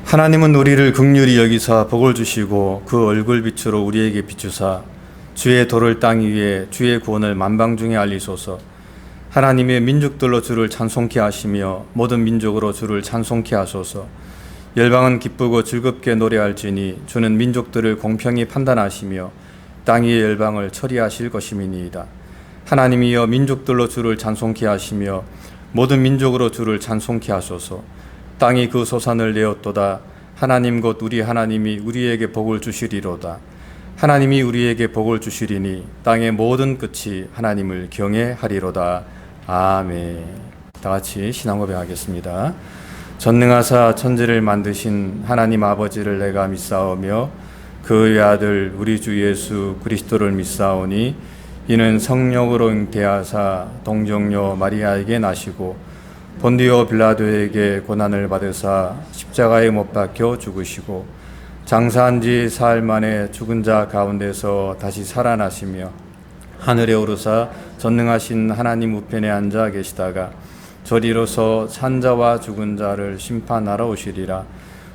하나님은 우리를 긍휼히 여기사 복을 주시고 그 얼굴 빛으로 우리에게 비추사 주의 도를 땅 위에 주의 구원을 만방 중에 알리소서. 하나님의 민족들로 주를 찬송케 하시며 모든 민족으로 주를 찬송케 하소서. 열방은 기쁘고 즐겁게 노래할지니 주는 민족들을 공평히 판단하시며 땅 위의 열방을 처리하실 것임이니이다. 하나님이여 민족들로 주를 찬송케 하시며 모든 민족으로 주를 찬송케 하소서. 땅이 그 소산을 내었도다. 하나님 곧 우리 하나님이 우리에게 복을 주시리로다. 하나님이 우리에게 복을 주시리니 땅의 모든 끝이 하나님을 경외하리로다. 아멘. 다 같이 신앙 고백하겠습니다. 전능하사 천지를 만드신 하나님 아버지를 내가 믿사오며 그의 아들 우리 주 예수 그리스도를 믿사오니 이는 성령으로 잉태하사 동정녀 마리아에게 나시고 본디오 빌라도에게 고난을 받으사 십자가에 못 박혀 죽으시고 장사한 지 사흘 만에 죽은 자 가운데서 다시 살아나시며 하늘에 오르사 전능하신 하나님 우편에 앉아 계시다가 저리로서 산 자와 죽은 자를 심판하러 오시리라.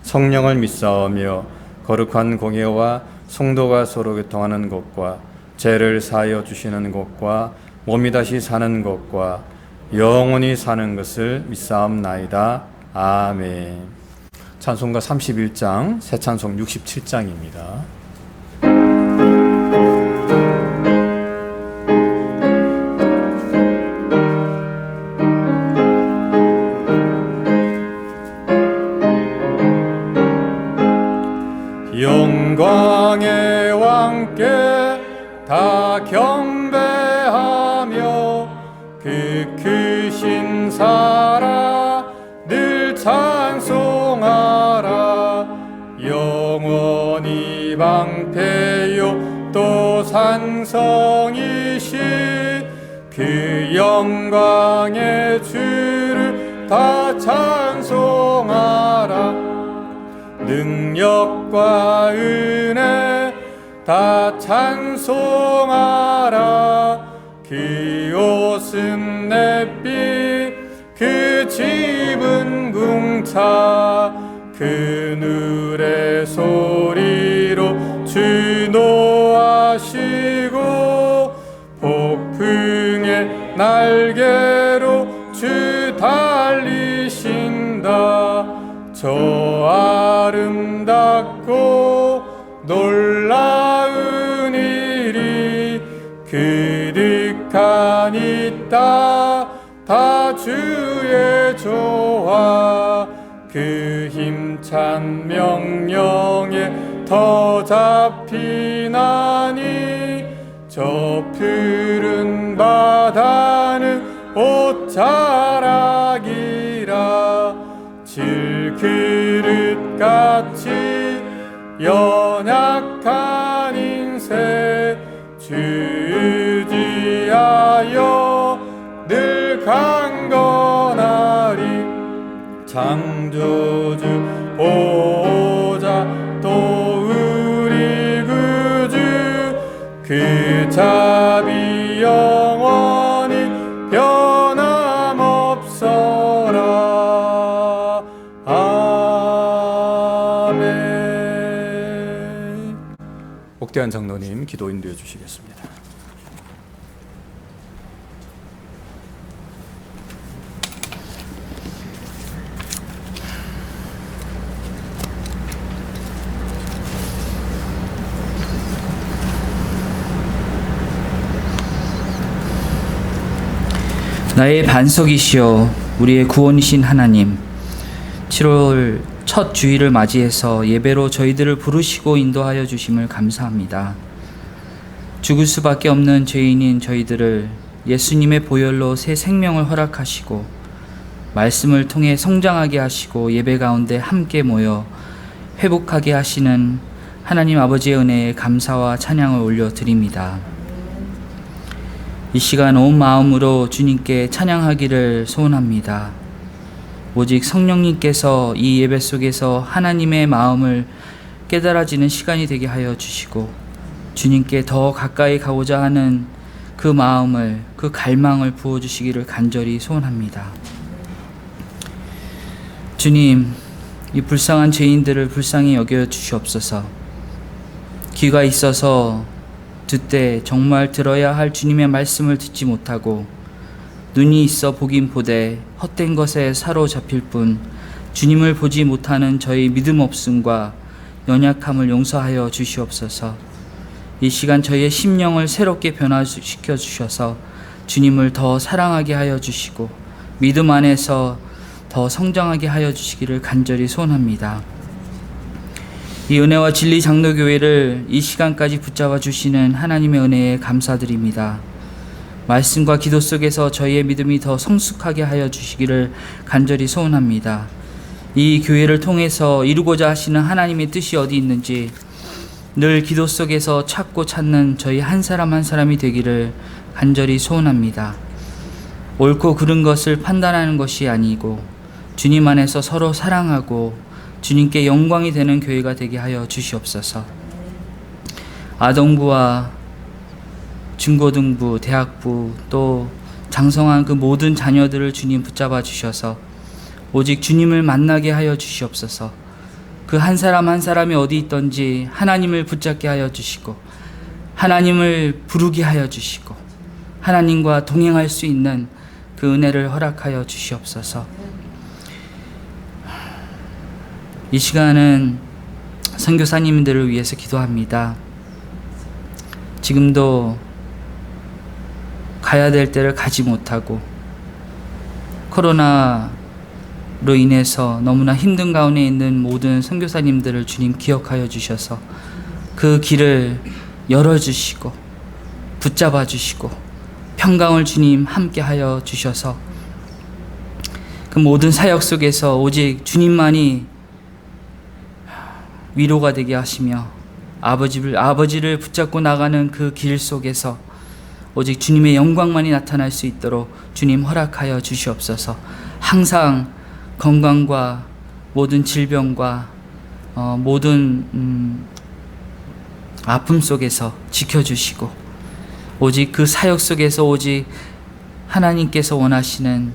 성령을 믿사오며 거룩한 공예와 성도가 서로 교통하는 것과 죄를 사하여 주시는 것과 몸이 다시 사는 것과 영원히 사는 것을 믿사옵나이다. 아멘. 찬송가 31장, 새 찬송 67장입니다. 영광의 왕께 다 경배하며 그 크신 사랑 늘 찬송하라. 영원히 방패요 또 산성이신 그 영광의 주를 다 찬송하라. 능력과 은혜 다 찬송하라. 그 옷은 햇빛 그 집은 궁차 그늘의 소리로 주 노하시고 폭풍의 날개로 주 달리신다. 저 아름답고 놀라운 일이 그득한 이 땅 다 주의 조화 그 힘찬 명령에 더 잡히나니 저 푸른 바다는 옷자락이라. 질그릇같이 연약한 인생 주 의지하여 늘 강건하리. 창조주 보호자 또 우리 구주 그 자비 영원히 변함없어라. 아멘. 옥대한 장로님 기도 인도해 주시겠습니다. 나의 반석이시여 우리의 구원이신 하나님, 7월 첫 주일을 맞이해서 예배로 저희들을 부르시고 인도하여 주심을 감사합니다. 죽을 수밖에 없는 죄인인 저희들을 예수님의 보혈로 새 생명을 허락하시고 말씀을 통해 성장하게 하시고 예배 가운데 함께 모여 회복하게 하시는 하나님 아버지의 은혜에 감사와 찬양을 올려드립니다. 이 시간 온 마음으로 주님께 찬양하기를 소원합니다. 오직 성령님께서 이 예배 속에서 하나님의 마음을 깨달아지는 시간이 되게 하여 주시고 주님께 더 가까이 가고자 하는 그 마음을, 그 갈망을 부어주시기를 간절히 소원합니다. 주님, 이 불쌍한 죄인들을 불쌍히 여겨 주시옵소서. 귀가 있어서 듣되 정말 들어야 할 주님의 말씀을 듣지 못하고, 눈이 있어 보긴 보되 헛된 것에 사로잡힐 뿐 주님을 보지 못하는 저희 믿음 없음과 연약함을 용서하여 주시옵소서. 이 시간 저희의 심령을 새롭게 변화시켜 주셔서 주님을 더 사랑하게 하여 주시고 믿음 안에서 더 성장하게 하여 주시기를 간절히 소원합니다. 이 은혜와 진리 장로교회를 이 시간까지 붙잡아 주시는 하나님의 은혜에 감사드립니다. 말씀과 기도 속에서 저희의 믿음이 더 성숙하게 하여 주시기를 간절히 소원합니다. 이 교회를 통해서 이루고자 하시는 하나님의 뜻이 어디 있는지 늘 기도 속에서 찾고 찾는 저희 한 사람 한 사람이 되기를 간절히 소원합니다. 옳고 그른 것을 판단하는 것이 아니고 주님 안에서 서로 사랑하고 주님께 영광이 되는 교회가 되게 하여 주시옵소서. 아동부와 중고등부, 대학부 또 장성한 그 모든 자녀들을 주님 붙잡아 주셔서 오직 주님을 만나게 하여 주시옵소서. 그 한 사람 한 사람이 어디 있던지 하나님을 붙잡게 하여 주시고 하나님을 부르게 하여 주시고 하나님과 동행할 수 있는 그 은혜를 허락하여 주시옵소서. 이 시간은 선교사님들을 위해서 기도합니다. 지금도 가야 될 때를 가지 못하고 코로나로 인해서 너무나 힘든 가운데 있는 모든 선교사님들을 주님 기억하여 주셔서 그 길을 열어주시고 붙잡아 주시고 평강을 주님 함께 하여 주셔서 그 모든 사역 속에서 오직 주님만이 위로가 되게 하시며 아버지를 붙잡고 나가는 그 길 속에서 오직 주님의 영광만이 나타날 수 있도록 주님 허락하여 주시옵소서. 항상 건강과 모든 질병과 모든 아픔 속에서 지켜주시고 오직 그 사역 속에서 오직 하나님께서 원하시는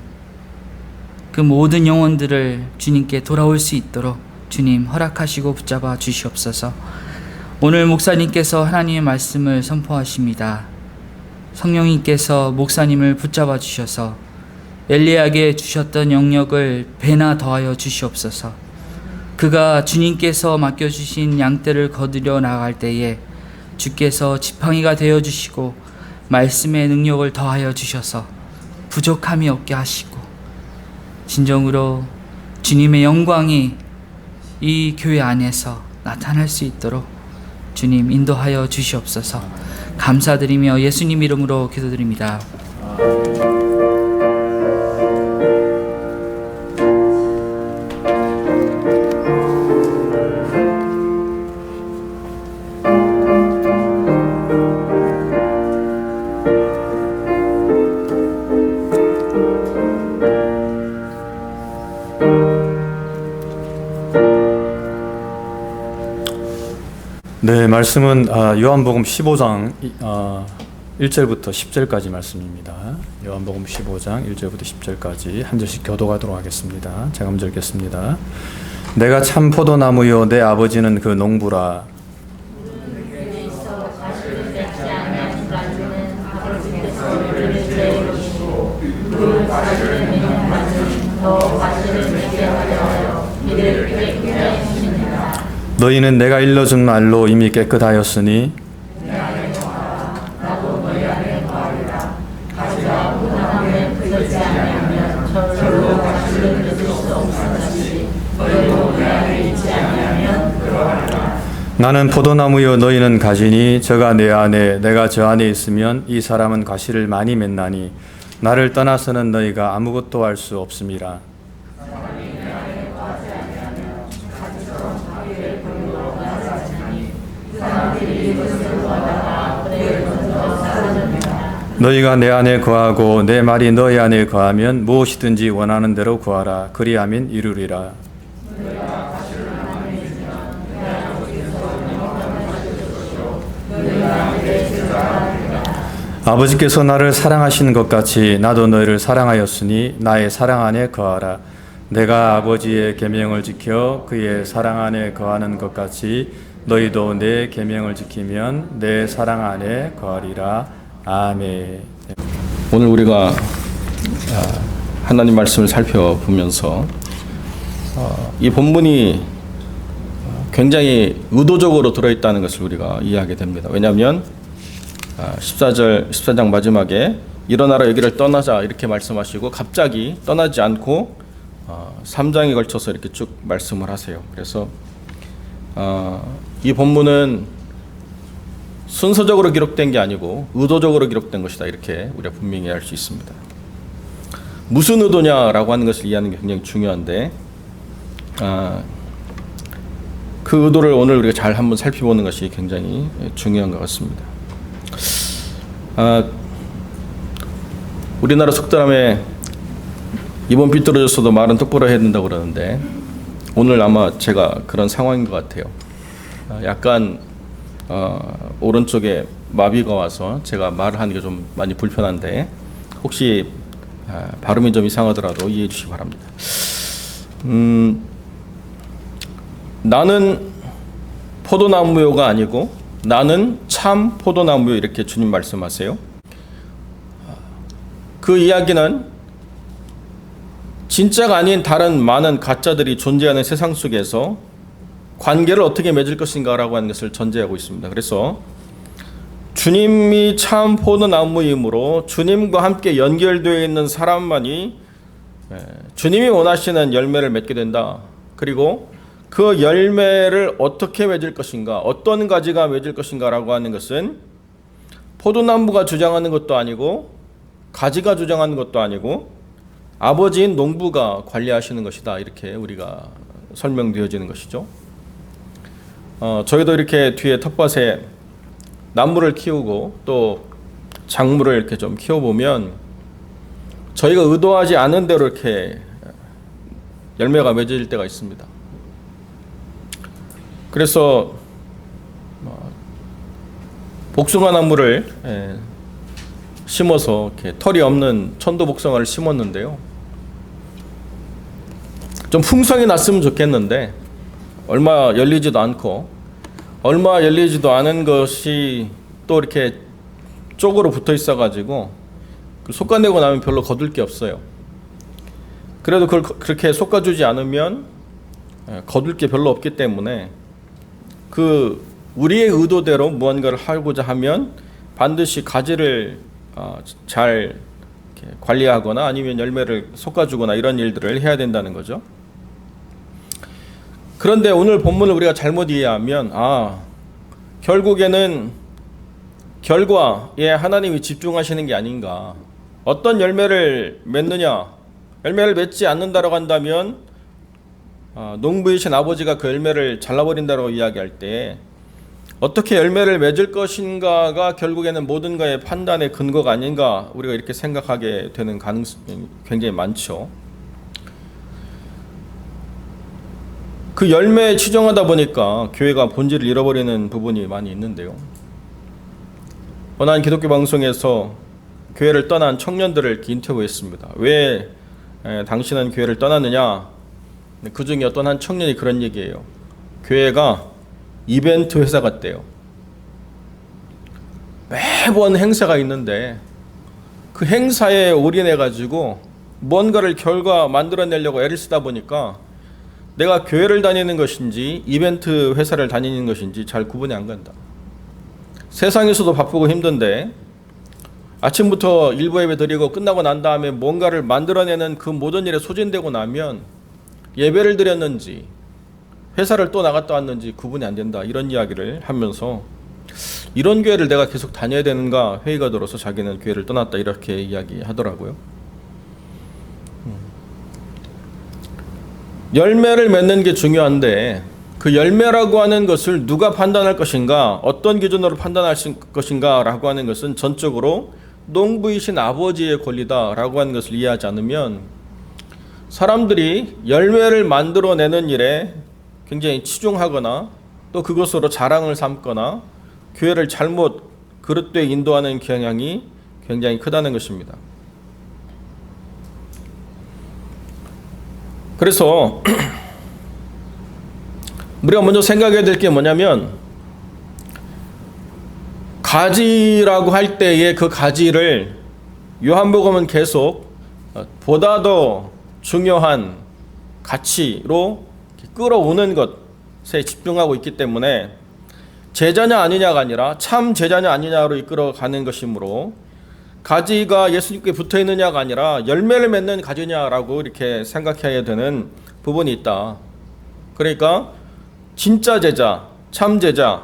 그 모든 영혼들을 주님께 돌아올 수 있도록 주님 허락하시고 붙잡아 주시옵소서. 오늘 목사님께서 하나님의 말씀을 선포하십니다. 성령님께서 목사님을 붙잡아 주셔서 엘리야에게 주셨던 영역을 배나 더하여 주시옵소서. 그가 주님께서 맡겨주신 양떼를 거두려 나갈 때에 주께서 지팡이가 되어 주시고 말씀의 능력을 더하여 주셔서 부족함이 없게 하시고 진정으로 주님의 영광이 이 교회 안에서 나타날 수 있도록 주님 인도하여 주시옵소서. 감사드리며 예수님 이름으로 기도드립니다. 네, 말씀은 요한복음 15장 1절부터 10절까지 말씀입니다. 요한복음 15장 1절부터 10절까지 한 절씩 교독하도록 하겠습니다. 제가 먼저 읽겠습니다. 내가 참 포도나무요 내 아버지는 그 농부라. 너희는 내가 일러준 말로 이미 깨끗하였으니 나는 포도나무요 너희는 가지니 저가 내 안에 내가 저 안에 있으면 이 사람은 과실을 많이 맺나니 나를 떠나서는 너희가 아무것도 할 수 없음이라. 너희가 내 안에 거하고 내 말이 너희 안에 거하면 무엇이든지 원하는 대로 구하라. 그리하면 이루리라. 아버지께서 나를 사랑하신 것 같이 나도 너희를 사랑하였으니 나의 사랑 안에 거하라. 내가 아버지의 계명을 지켜 그의 사랑 안에 거하는 것 같이 너희도 내 계명을 지키면 내 사랑 안에 거하리라. 아멘. 오늘 우리가 하나님 말씀을 살펴보면서 이 본문이 굉장히 의도적으로 들어있다는 것을 우리가 이해하게 됩니다. 왜냐하면 14장 마지막에 일어나라 여기를 떠나자 이렇게 말씀하시고 갑자기 떠나지 않고 3장에 걸쳐서 이렇게 쭉 말씀을 하세요. 그래서 이 본문은 순서적으로 기록된 게 아니고 의도적으로 기록된 것이다, 이렇게 우리가 분명히 알 수 있습니다. 무슨 의도냐라고 하는 것을 이해하는 게 굉장히 중요한데 그 의도를 오늘 우리가 잘 한번 살펴보는 것이 굉장히 중요한 것 같습니다. 우리나라 속담에 입은 삐뚤어졌어도 말은 똑바로 해야 된다고 그러는데 오늘 아마 제가 그런 상황인 것 같아요. 약간 오른쪽에 마비가 와서 제가 말을 하는 게 좀 많이 불편한데 혹시 발음이 좀 이상하더라도 이해해 주시기 바랍니다. 나는 포도나무요가 아니고 나는 참 포도나무요, 이렇게 주님 말씀하세요. 그 이야기는 진짜가 아닌 다른 많은 가짜들이 존재하는 세상 속에서 관계를 어떻게 맺을 것인가라고 하는 것을 전제하고 있습니다. 그래서 주님이 참 포도나무이므로 주님과 함께 연결되어 있는 사람만이 주님이 원하시는 열매를 맺게 된다. 그리고 그 열매를 어떻게 맺을 것인가, 어떤 가지가 맺을 것인가라고 하는 것은 포도나무가 주장하는 것도 아니고 가지가 주장하는 것도 아니고 아버지인 농부가 관리하시는 것이다, 이렇게 우리가 설명되어지는 것이죠. 저희도 이렇게 뒤에 텃밭에 나무를 키우고 또 작물을 이렇게 좀 키워보면 저희가 의도하지 않은 대로 이렇게 열매가 맺어질 때가 있습니다. 그래서 복숭아 나무를 심어서 이렇게 털이 없는 천도 복숭아를 심었는데요. 좀 풍성이 났으면 좋겠는데 얼마 열리지도 않고 얼마 열리지도 않은 것이 또 이렇게 쪽으로 붙어 있어가지고 솎아내고 나면 별로 거둘 게 없어요. 그래도 그걸 그렇게 솎아주지 않으면 거둘 게 별로 없기 때문에 그 우리의 의도대로 무언가를 하고자 하면 반드시 가지를 잘 이렇게 관리하거나 아니면 열매를 솎아주거나 이런 일들을 해야 된다는 거죠. 그런데 오늘 본문을 우리가 잘못 이해하면 결국에는 결과에 하나님이 집중하시는 게 아닌가. 어떤 열매를 맺느냐, 열매를 맺지 않는다라고 한다면 농부이신 아버지가 그 열매를 잘라버린다고 이야기할 때 어떻게 열매를 맺을 것인가가 결국에는 모든 것의 판단의 근거가 아닌가, 우리가 이렇게 생각하게 되는 가능성이 굉장히 많죠. 그 열매에 치중하다 보니까 교회가 본질을 잃어버리는 부분이 많이 있는데요. 한 기독교 방송에서 교회를 떠난 청년들을 인터뷰했습니다. 왜 당신은 교회를 떠났느냐? 그 중에 어떤 한 청년이 그런 얘기예요. 교회가 이벤트 회사 같대요. 매번 행사가 있는데 그 행사에 올인해가지고 뭔가를 결과 만들어내려고 애를 쓰다 보니까 내가 교회를 다니는 것인지 이벤트 회사를 다니는 것인지 잘 구분이 안 간다. 세상에서도 바쁘고 힘든데 아침부터 일부 예배 드리고 끝나고 난 다음에 뭔가를 만들어내는 그 모든 일에 소진되고 나면 예배를 드렸는지 회사를 또 나갔다 왔는지 구분이 안 된다, 이런 이야기를 하면서 이런 교회를 내가 계속 다녀야 되는가 회의가 들어서 자기는 교회를 떠났다, 이렇게 이야기하더라고요. 열매를 맺는 게 중요한데 그 열매라고 하는 것을 누가 판단할 것인가, 어떤 기준으로 판단할 것인가 라고 하는 것은 전적으로 농부이신 아버지의 권리다라고 하는 것을 이해하지 않으면 사람들이 열매를 만들어내는 일에 굉장히 치중하거나 또 그것으로 자랑을 삼거나 교회를 잘못 그릇되어 인도하는 경향이 굉장히 크다는 것입니다. 그래서 우리가 먼저 생각해야 될 게 뭐냐면, 가지라고 할 때의 그 가지를 요한복음은 계속 보다 더 중요한 가치로 끌어오는 것에 집중하고 있기 때문에 제자냐 아니냐가 아니라 참 제자냐 아니냐로 이끌어가는 것이므로, 가지가 예수님께 붙어 있느냐가 아니라 열매를 맺는 가지냐라고 이렇게 생각해야 되는 부분이 있다. 그러니까 진짜 제자, 참 제자,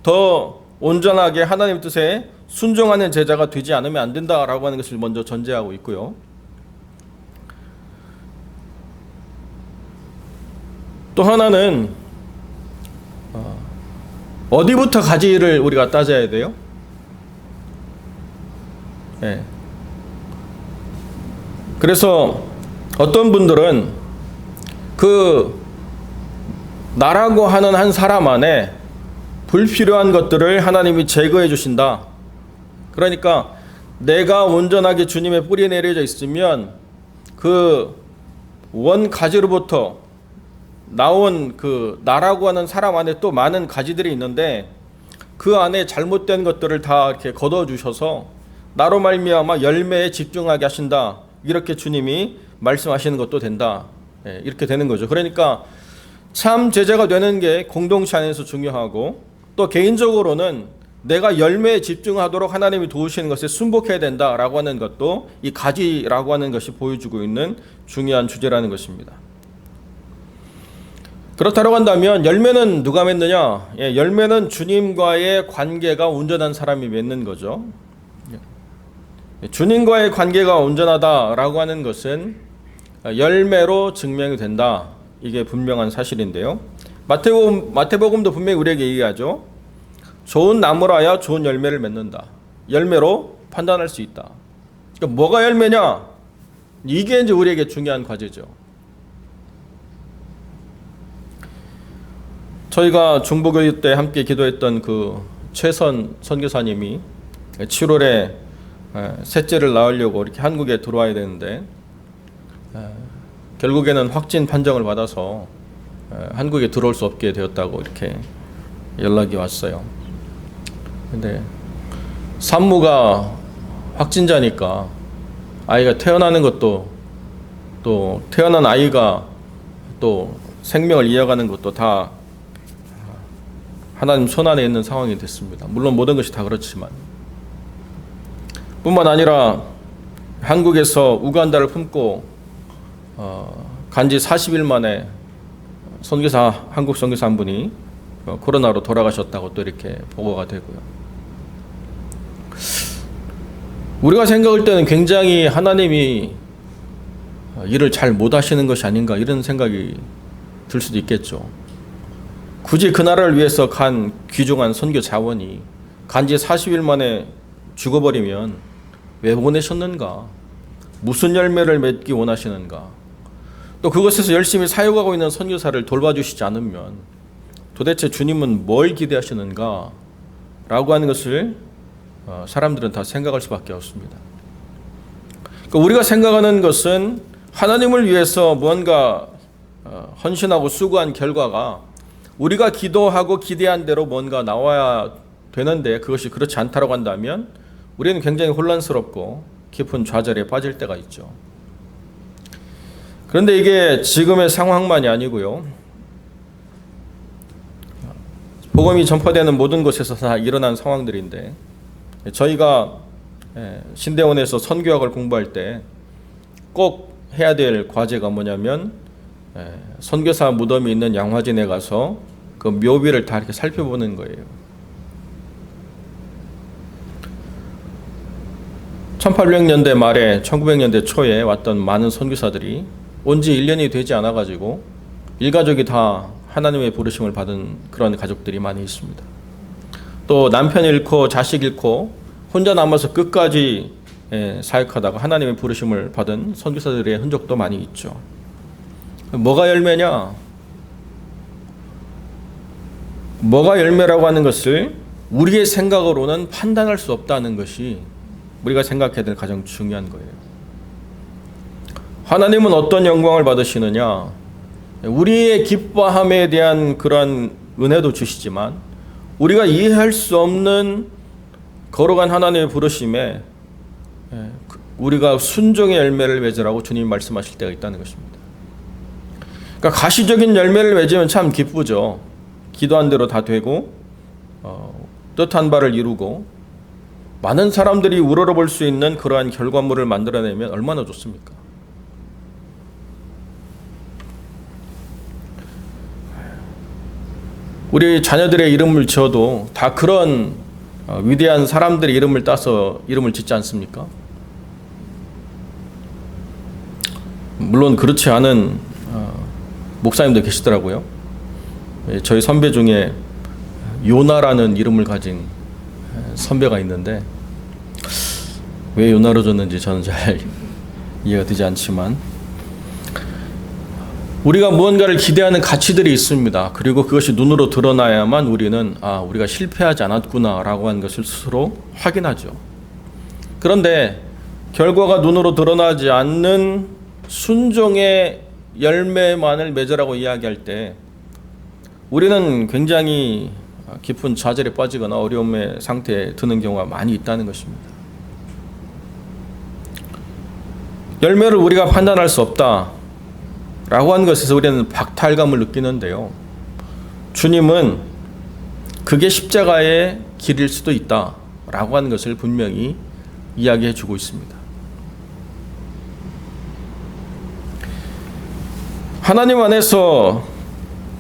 더 온전하게 하나님 뜻에 순종하는 제자가 되지 않으면 안 된다라고 하는 것을 먼저 전제하고 있고요. 또 하나는 어디부터 가지를 우리가 따져야 돼요? 네. 그래서 어떤 분들은 그 나라고 하는 한 사람 안에 불필요한 것들을 하나님이 제거해 주신다. 그러니까 내가 온전하게 주님의 뿌리에 내려져 있으면 그 원 가지로부터 나온 그 나라고 하는 사람 안에 또 많은 가지들이 있는데, 그 안에 잘못된 것들을 다 이렇게 걷어 주셔서 나로 말미암아 열매에 집중하게 하신다. 이렇게 주님이 말씀하시는 것도 된다. 이렇게 되는 거죠. 그러니까 참 제자가 되는 게 공동체 안에서 중요하고, 또 개인적으로는 내가 열매에 집중하도록 하나님이 도우시는 것에 순복해야 된다라고 하는 것도 이 가지라고 하는 것이 보여주고 있는 중요한 주제라는 것입니다. 그렇다고 한다면 열매는 누가 맺느냐? 열매는 주님과의 관계가 온전한 사람이 맺는 거죠. 주님과의 관계가 온전하다라고 하는 것은 열매로 증명이 된다. 이게 분명한 사실인데요. 마태복음도 분명히 우리에게 얘기하죠. 좋은 나무라야 좋은 열매를 맺는다. 열매로 판단할 수 있다. 그러니까 뭐가 열매냐? 이게 이제 우리에게 중요한 과제죠. 저희가 중보교육 때 함께 기도했던 그 최선 선교사님이 7월에 셋째를 낳으려고 이렇게 한국에 들어와야 되는데, 결국에는 확진 판정을 받아서 한국에 들어올 수 없게 되었다고 이렇게 연락이 왔어요. 근데 산모가 확진자니까 아이가 태어나는 것도, 또 태어난 아이가 또 생명을 이어가는 것도 다 하나님 손안에 있는 상황이 됐습니다. 물론 모든 것이 다 그렇지만, 뿐만 아니라 한국에서 우간다를 품고 간지 40일 만에 한국 선교사 한 분이 코로나로 돌아가셨다고 또 이렇게 보고가 되고요. 우리가 생각할 때는 굉장히 하나님이 일을 잘 못하시는 것이 아닌가, 이런 생각이 들 수도 있겠죠. 굳이 그 나라를 위해서 간 귀중한 선교 자원이 간지 40일 만에 죽어버리면 왜 보내셨는가? 무슨 열매를 맺기 원하시는가? 또 그것에서 열심히 사역하고 있는 선교사를 돌봐주시지 않으면 도대체 주님은 뭘 기대하시는가? 라고 하는 것을 사람들은 다 생각할 수밖에 없습니다. 그러니까 우리가 생각하는 것은 하나님을 위해서 뭔가 헌신하고 수고한 결과가 우리가 기도하고 기대한 대로 뭔가 나와야 되는데, 그것이 그렇지 않다고 한다면 우리는 굉장히 혼란스럽고 깊은 좌절에 빠질 때가 있죠. 그런데 이게 지금의 상황만이 아니고요. 복음이 전파되는 모든 곳에서 다 일어난 상황들인데, 저희가 신대원에서 선교학을 공부할 때 꼭 해야 될 과제가 뭐냐면, 선교사 무덤이 있는 양화진에 가서 그 묘비를 다 이렇게 살펴보는 거예요. 1800년대 말에 1900년대 초에 왔던 많은 선교사들이 온 지 1년이 되지 않아가지고 일가족이 다 하나님의 부르심을 받은 그런 가족들이 많이 있습니다. 또 남편 잃고 자식 잃고 혼자 남아서 끝까지 사역하다가 하나님의 부르심을 받은 선교사들의 흔적도 많이 있죠. 뭐가 열매냐? 뭐가 열매라고 하는 것을 우리의 생각으로는 판단할 수 없다는 것이 우리가 생각해야 될 가장 중요한 거예요. 하나님은 어떤 영광을 받으시느냐? 우리의 기뻐함에 대한 그런 은혜도 주시지만 우리가 이해할 수 없는 거룩한 하나님의 부르심에 우리가 순종의 열매를 맺으라고 주님이 말씀하실 때가 있다는 것입니다. 그러니까 가시적인 열매를 맺으면 참 기쁘죠. 기도한 대로 다 되고 뜻한 바를 이루고 많은 사람들이 우러러볼 수 있는 그러한 결과물을 만들어내면 얼마나 좋습니까? 우리 자녀들의 이름을 지어도 다 그런 위대한 사람들의 이름을 따서 이름을 짓지 않습니까? 물론 그렇지 않은 목사님도 계시더라고요. 저희 선배 중에 요나라는 이름을 가진 선배가 있는데 왜 요나로 줬는지 저는 잘 이해가 되지 않지만 우리가 무언가를 기대하는 가치들이 있습니다. 그리고 그것이 눈으로 드러나야만 우리는 우리가 실패하지 않았구나라고 하는 것을 스스로 확인하죠. 그런데 결과가 눈으로 드러나지 않는 순종의 열매만을 맺으라고 이야기할 때 우리는 굉장히 깊은 좌절에 빠지거나 어려움의 상태에 드는 경우가 많이 있다는 것입니다. 열매를 우리가 판단할 수 없다 라고 하는 것에서 우리는 박탈감을 느끼는데요. 주님은 그게 십자가의 길일 수도 있다 라고 하는 것을 분명히 이야기해 주고 있습니다. 하나님 안에서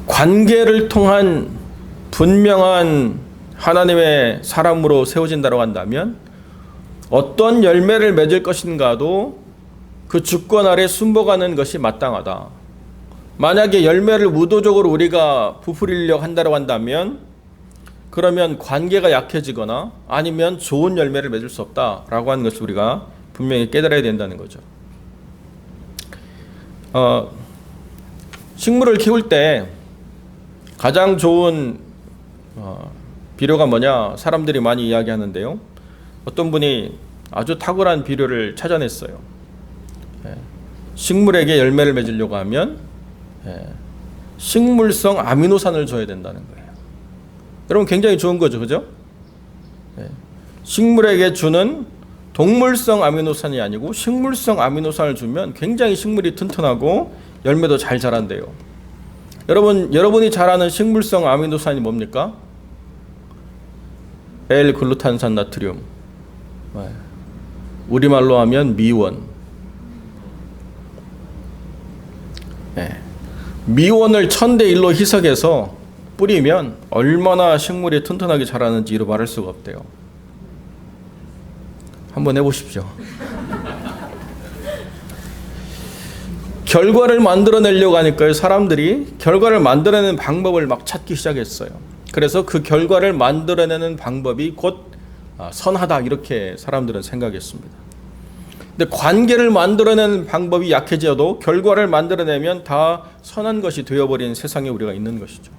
관계를 통한 분명한 하나님의 사람으로 세워진다고 한다면 어떤 열매를 맺을 것인가도 그 주권 아래 순복하는 것이 마땅하다. 만약에 열매를 의도적으로 우리가 부풀리려고 한다고 한다면 그러면 관계가 약해지거나 아니면 좋은 열매를 맺을 수 없다라고 하는 것을 우리가 분명히 깨달아야 된다는 거죠. 식물을 키울 때 가장 좋은 비료가 뭐냐 사람들이 많이 이야기하는데요. 어떤 분이 아주 탁월한 비료를 찾아냈어요. 식물에게 열매를 맺으려고 하면 식물성 아미노산을 줘야 된다는 거예요. 여러분 굉장히 좋은 거죠, 그죠? 식물에게 주는 동물성 아미노산이 아니고 식물성 아미노산을 주면 굉장히 식물이 튼튼하고 열매도 잘 자란대요. 여러분이 잘 아는 식물성 아미노산이 뭡니까? L글루탄산 나트륨. 우리말로 하면 미원. 미원을 1000대 1로 희석해서 뿌리면 얼마나 식물이 튼튼하게 자라는지 이루 말할 수가 없대요. 한번 해보십시오. 결과를 만들어내려고 하니까요, 사람들이 결과를 만들어내는 방법을 막 찾기 시작했어요. 그래서 그 결과를 만들어내는 방법이 곧 선하다 이렇게 사람들은 생각했습니다. 근데 관계를 만들어내는 방법이 약해져도 결과를 만들어내면 다 선한 것이 되어버린 세상에 우리가 있는 것이죠.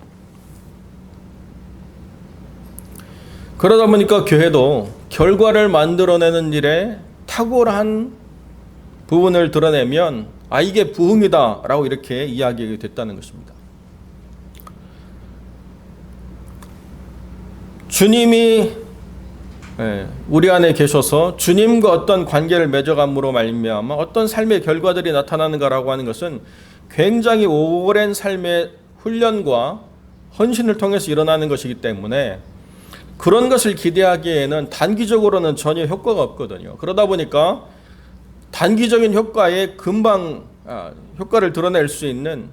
그러다 보니까 교회도 결과를 만들어내는 일에 탁월한 부분을 드러내면 이게 부흥이다 라고 이렇게 이야기하게 됐다는 것입니다. 주님이 우리 안에 계셔서 주님과 어떤 관계를 맺어감으로 말미암아 어떤 삶의 결과들이 나타나는가라고 하는 것은 굉장히 오랜 삶의 훈련과 헌신을 통해서 일어나는 것이기 때문에 그런 것을 기대하기에는 단기적으로는 전혀 효과가 없거든요. 그러다 보니까 단기적인 효과에 금방 효과를 드러낼 수 있는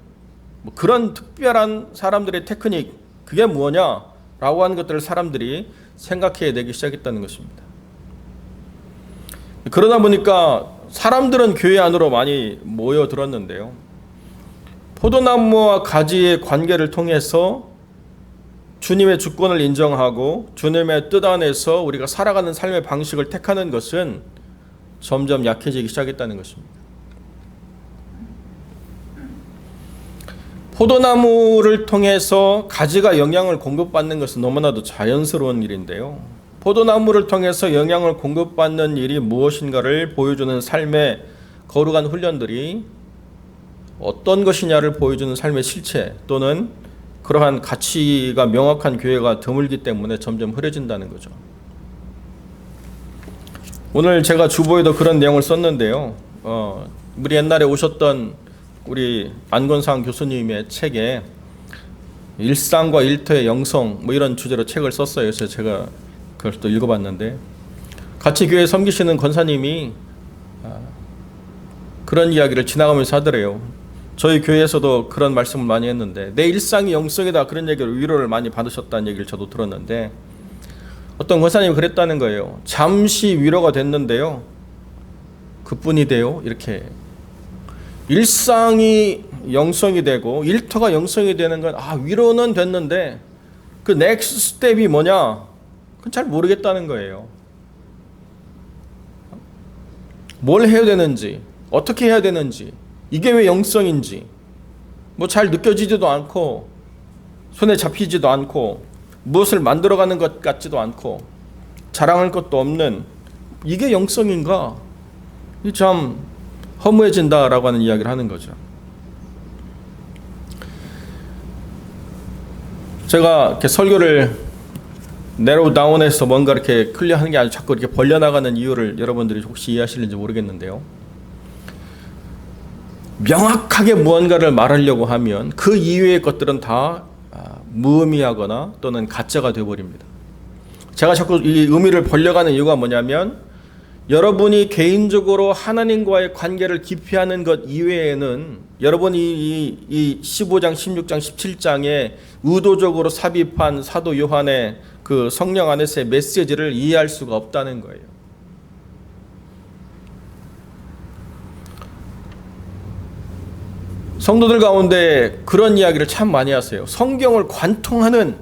그런 특별한 사람들의 테크닉 그게 뭐냐라고 하는 것들을 사람들이 생각해 내기 시작했다는 것입니다. 그러다 보니까 사람들은 교회 안으로 많이 모여들었는데요. 포도나무와 가지의 관계를 통해서 주님의 주권을 인정하고 주님의 뜻 안에서 우리가 살아가는 삶의 방식을 택하는 것은 점점 약해지기 시작했다는 것입니다. 포도나무를 통해서 가지가 영향을 공급받는 것은 너무나도 자연스러운 일인데요. 포도나무를 통해서 영향을 공급받는 일이 무엇인가를 보여주는 삶의 거룩한 훈련들이 어떤 것이냐를 보여주는 삶의 실체 또는 그러한 가치가 명확한 교회가 드물기 때문에 점점 흐려진다는 거죠. 오늘 제가 주보에도 그런 내용을 썼는데요. 우리 옛날에 오셨던 우리 안건상 교수님의 책에 일상과 일터의 영성 뭐 이런 주제로 책을 썼어요. 그래서 제가 그걸 또 읽어봤는데 같이 교회 섬기시는 권사님이 그런 이야기를 지나가면서 하더래요. 저희 교회에서도 그런 말씀을 많이 했는데 내 일상이 영성이다 그런 얘기를 위로를 많이 받으셨다는 얘기를 저도 들었는데 어떤 권사님이 그랬다는 거예요. 잠시 위로가 됐는데요. 그뿐이 돼요. 이렇게 일상이 영성이 되고 일터가 영성이 되는 건 위로는 됐는데 그 넥스트 스텝이 뭐냐? 그건 잘 모르겠다는 거예요. 뭘 해야 되는지 어떻게 해야 되는지 이게 왜 영성인지 뭐 잘 느껴지지도 않고 손에 잡히지도 않고 무엇을 만들어가는 것 같지도 않고 자랑할 것도 없는 이게 영성인가? 이 참 허무해진다라고 하는 이야기를 하는 거죠. 제가 이렇게 설교를 내로우 다운해서 뭔가 이렇게 클리어하는 게 아니라 자꾸 이렇게 벌려나가는 이유를 여러분들이 혹시 이해하실는지 모르겠는데요. 명확하게 무언가를 말하려고 하면 그 이외의 것들은 다 무의미하거나 또는 가짜가 되어버립니다. 제가 자꾸 이 의미를 벌려가는 이유가 뭐냐면 여러분이 개인적으로 하나님과의 관계를 깊이 하는 것 이외에는 여러분이 이 15장, 16장, 17장에 의도적으로 삽입한 사도 요한의 그 성령 안에서의 메시지를 이해할 수가 없다는 거예요. 성도들 가운데 그런 이야기를 참 많이 하세요. 성경을 관통하는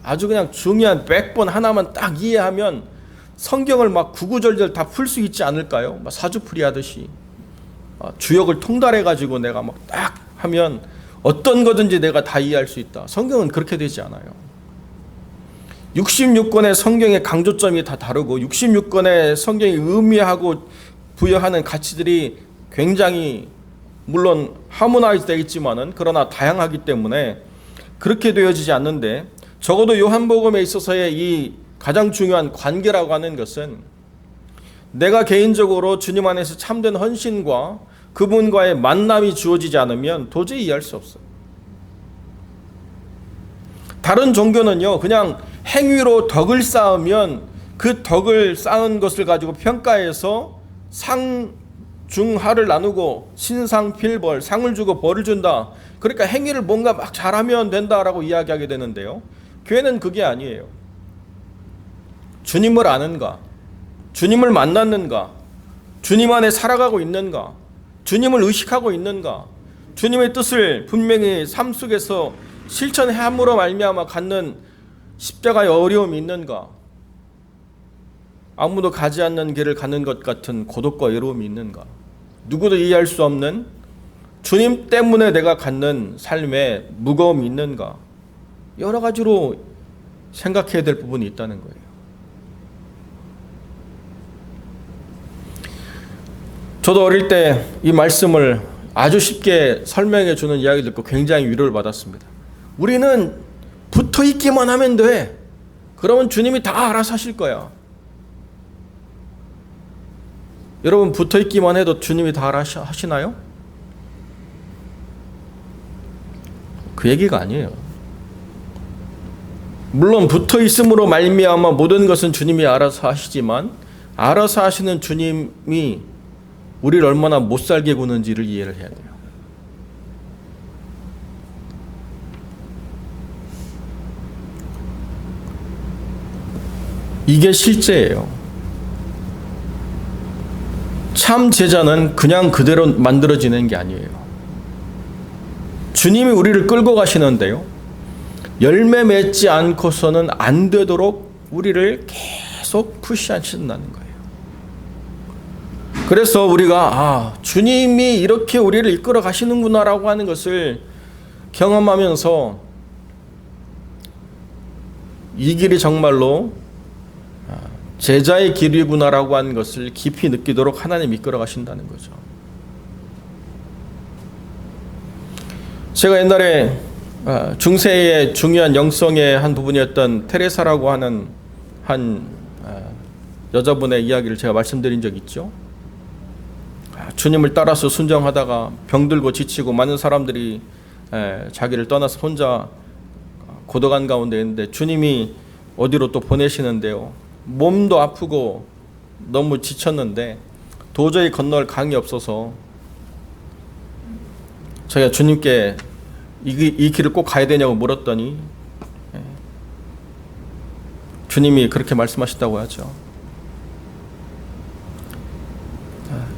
아주 그냥 중요한 백본 하나만 딱 이해하면 성경을 막 구구절절 다 풀 수 있지 않을까요? 막 사주풀이 하듯이 주역을 통달해 가지고 내가 막 딱 하면 어떤 거든지 내가 다 이해할 수 있다. 성경은 그렇게 되지 않아요. 66권의 성경의 강조점이 다 다르고 66권의 성경이 의미하고 부여하는 가치들이 굉장히 물론 하모나이즈 되어 있지만은 그러나 다양하기 때문에 그렇게 되어지지 않는데 적어도 요한복음에 있어서의 이 가장 중요한 관계라고 하는 것은 내가 개인적으로 주님 안에서 참된 헌신과 그분과의 만남이 주어지지 않으면 도저히 이해할 수 없어요. 다른 종교는요, 그냥 행위로 덕을 쌓으면 그 덕을 쌓은 것을 가지고 평가해서 상중하를 나누고 신상필벌, 상을 주고 벌을 준다. 그러니까 행위를 뭔가 막 잘하면 된다라고 이야기하게 되는데요. 교회는 그게 아니에요. 주님을 아는가? 주님을 만났는가? 주님 안에 살아가고 있는가? 주님을 의식하고 있는가? 주님의 뜻을 분명히 삶 속에서 실천함으로 말미암아 갖는 십자가의 어려움이 있는가? 아무도 가지 않는 길을 가는 것 같은 고독과 외로움이 있는가? 누구도 이해할 수 없는 주님 때문에 내가 갖는 삶에 무거움이 있는가? 여러 가지로 생각해야 될 부분이 있다는 거예요. 저도 어릴 때 이 말씀을 아주 쉽게 설명해 주는 이야기 듣고 굉장히 위로를 받았습니다. 우리는 붙어 있기만 하면 돼. 그러면 주님이 다 알아서 하실 거야. 여러분 붙어 있기만 해도 주님이 다 알아서 하시나요? 그 얘기가 아니에요. 물론 붙어 있음으로 말미암아 모든 것은 주님이 알아서 하시지만 알아서 하시는 주님이 우리를 얼마나 못살게 구는지를 이해를 해야 돼요. 이게 실제예요. 참 제자는 그냥 그대로 만들어지는 게 아니에요. 주님이 우리를 끌고 가시는데요. 열매 맺지 않고서는 안 되도록 우리를 계속 푸시하신다는 거예요. 그래서 우리가 주님이 이렇게 우리를 이끌어 가시는구나라고 하는 것을 경험하면서 이 길이 정말로 제자의 길이구나라고 하는 것을 깊이 느끼도록 하나님 이끌어 가신다는 거죠. 제가 옛날에 중세의 중요한 영성의 한 부분이었던 테레사라고 하는 한 여자분의 이야기를 제가 말씀드린 적 있죠. 주님을 따라서 순정하다가 병들고 지치고 많은 사람들이 자기를 떠나서 혼자 고독한 가운데 있는데 주님이 어디로 또 보내시는데요. 몸도 아프고 너무 지쳤는데 도저히 건널 강이 없어서 제가 주님께 이 길을 꼭 가야 되냐고 물었더니 주님이 그렇게 말씀하셨다고 하죠.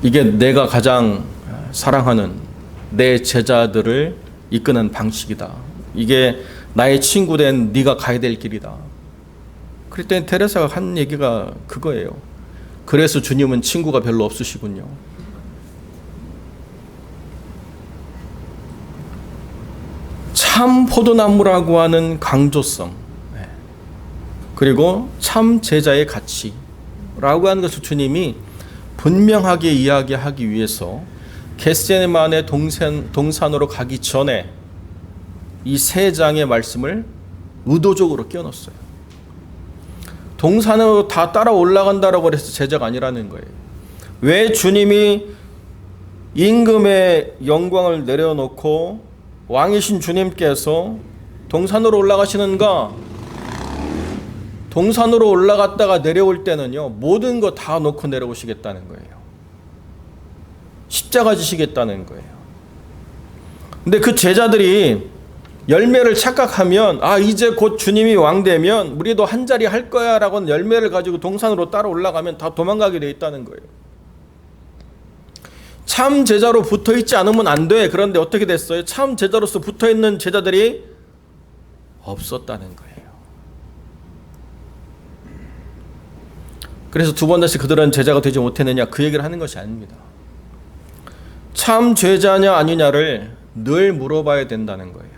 이게 내가 가장 사랑하는 내 제자들을 이끄는 방식이다. 이게 나의 친구 된 네가 가야 될 길이다. 그랬더니 테레사가 한 얘기가 그거예요. 그래서 주님은 친구가 별로 없으시군요. 참 포도나무라고 하는 강조성, 그리고 참 제자의 가치라고 하는 것을 주님이 분명하게 이야기하기 위해서 겟세마네 동산으로 가기 전에 이 세 장의 말씀을 의도적으로 끼워넣었어요. 동산으로 다 따라 올라간다라고 해서 제자가 아니라는 거예요. 왜 주님이 임금의 영광을 내려놓고 왕이신 주님께서 동산으로 올라가시는가? 동산으로 올라갔다가 내려올 때는요, 모든 거 다 놓고 내려오시겠다는 거예요. 십자가 지시겠다는 거예요. 근데 그 제자들이 열매를 착각하면, 이제 곧 주님이 왕 되면 우리도 한 자리 할 거야 라고 하는 열매를 가지고 동산으로 따라 올라가면 다 도망가게 돼 있다는 거예요. 참 제자로 붙어 있지 않으면 안 돼. 그런데 어떻게 됐어요? 참 제자로서 붙어 있는 제자들이 없었다는 거예요. 그래서 두 번 다시 그들은 제자가 되지 못했느냐, 그 얘기를 하는 것이 아닙니다. 참 제자냐 아니냐를 늘 물어봐야 된다는 거예요.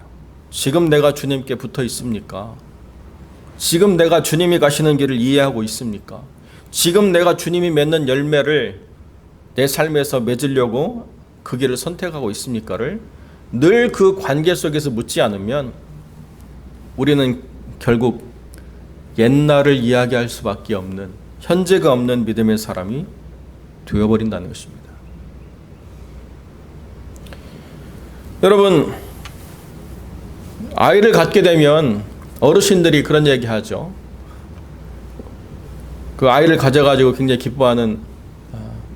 지금 내가 주님께 붙어 있습니까? 지금 내가 주님이 가시는 길을 이해하고 있습니까? 지금 내가 주님이 맺는 열매를 내 삶에서 맺으려고 그 길을 선택하고 있습니까를 늘 그 관계 속에서 묻지 않으면 우리는 결국 옛날을 이야기할 수밖에 없는, 현재가 없는 믿음의 사람이 되어버린다는 것입니다. 여러분, 아이를 갖게 되면 어르신들이 그런 얘기 하죠. 그 아이를 가져가지고 굉장히 기뻐하는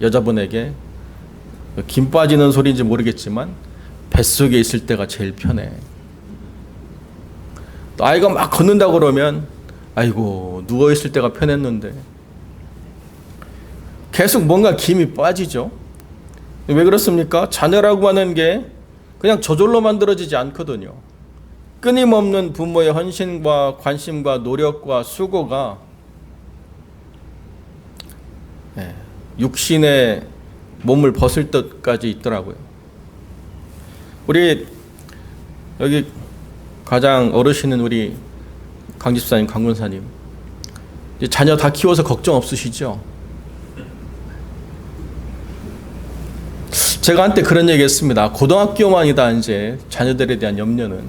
여자분에게, 김 빠지는 소리인지 모르겠지만 뱃속에 있을 때가 제일 편해. 또 아이가 막 걷는다고 그러면 아이고 누워있을 때가 편했는데, 계속 뭔가 김이 빠지죠. 왜 그렇습니까? 자녀라고 하는 게 그냥 저절로 만들어지지 않거든요. 끊임없는 부모의 헌신과 관심과 노력과 수고가 육신의 몸을 벗을 때까지 있더라고요. 우리 여기 가장 어르신은 우리 강집사님, 강군사님, 자녀 다 키워서 걱정 없으시죠? 제가 한때 그런 얘기 했습니다. 고등학교만이다 이제 자녀들에 대한 염려는.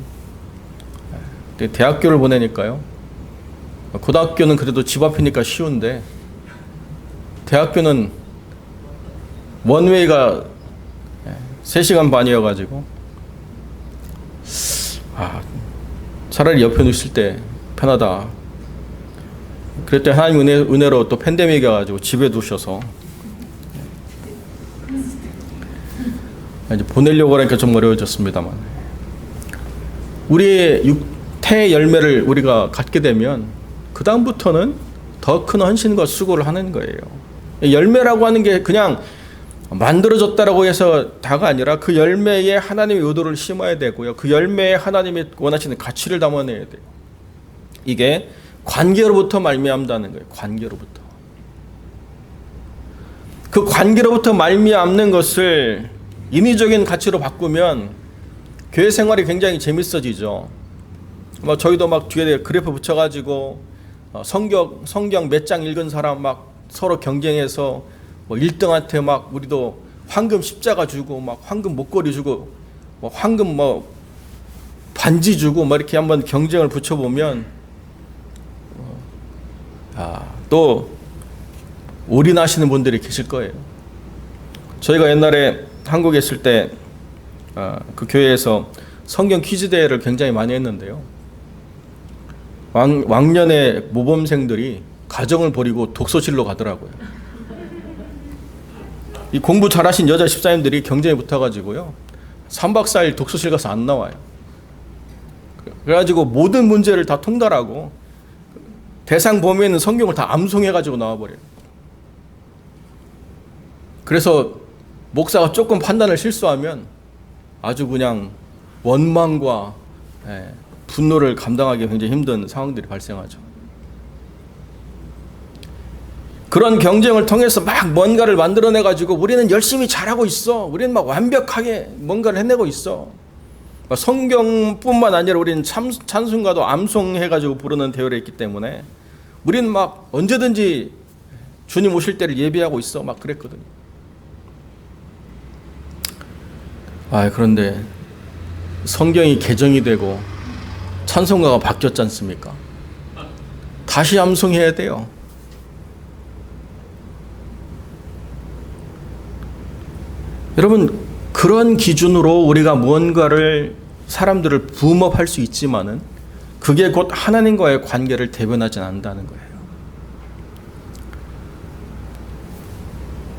대학교를 보내니까요, 고등학교는 그래도 집 앞이니까 쉬운데 대학교는 원웨이가 3시간 반이어가지고 차라리 옆에 있을 때 편하다. 그랬더니 하나님 은혜로 또 팬데믹이 와가지고 집에 두셔서 이제 보내려고 하니까 좀 어려워졌습니다만, 우리의 육태 열매를 우리가 갖게 되면 그 다음부터는 더 큰 헌신과 수고를 하는 거예요. 열매라고 하는 게 그냥 만들어졌다라고 해서 다가 아니라 그 열매에 하나님의 의도를 심어야 되고요. 그 열매에 하나님이 원하시는 가치를 담아내야 돼요. 이게 관계로부터 말미암다는 거예요. 관계로부터. 그 관계로부터 말미암는 것을 인위적인 가치로 바꾸면 교회 생활이 굉장히 재밌어지죠. 저희도 막 뒤에 그래프 붙여가지고 성경 몇 장 읽은 사람 막 서로 경쟁해서 1등한테 막 우리도 황금 십자가 주고 막 황금 목걸이 주고 황금 반지 주고 뭐 이렇게 한번 경쟁을 붙여보면 또 올인하시는 분들이 계실 거예요. 저희가 옛날에 한국에 있을 때 그 교회에서 성경 퀴즈 대회를 굉장히 많이 했는데요. 왕년의 모범생들이 가정을 버리고 독서실로 가더라고요. 이 공부 잘하신 여자 집사님들이 경쟁에 붙어가지고요, 3박 4일 독서실 가서 안 나와요. 그래가지고 모든 문제를 다 통달하고 대상 범위에 있는 성경을 다 암송해가지고 나와버려요. 그래서 목사가 조금 판단을 실수하면 아주 그냥 원망과 분노를 감당하기 굉장히 힘든 상황들이 발생하죠. 그런 경쟁을 통해서 막 뭔가를 만들어내가지고 우리는 열심히 잘하고 있어. 우리는 막 완벽하게 뭔가를 해내고 있어. 성경뿐만 아니라 우리는 찬송가도 암송해가지고 부르는 대열에 있기 때문에 우리는 막 언제든지 주님 오실 때를 예비하고 있어. 막 그랬거든요. 그런데 성경이 개정이 되고 찬송가가 바뀌었지 않습니까? 다시 암송해야 돼요. 여러분, 그런 기준으로 우리가 무언가를 사람들을 붐업할 수 있지만은 그게 곧 하나님과의 관계를 대변하지 않는다는 거예요.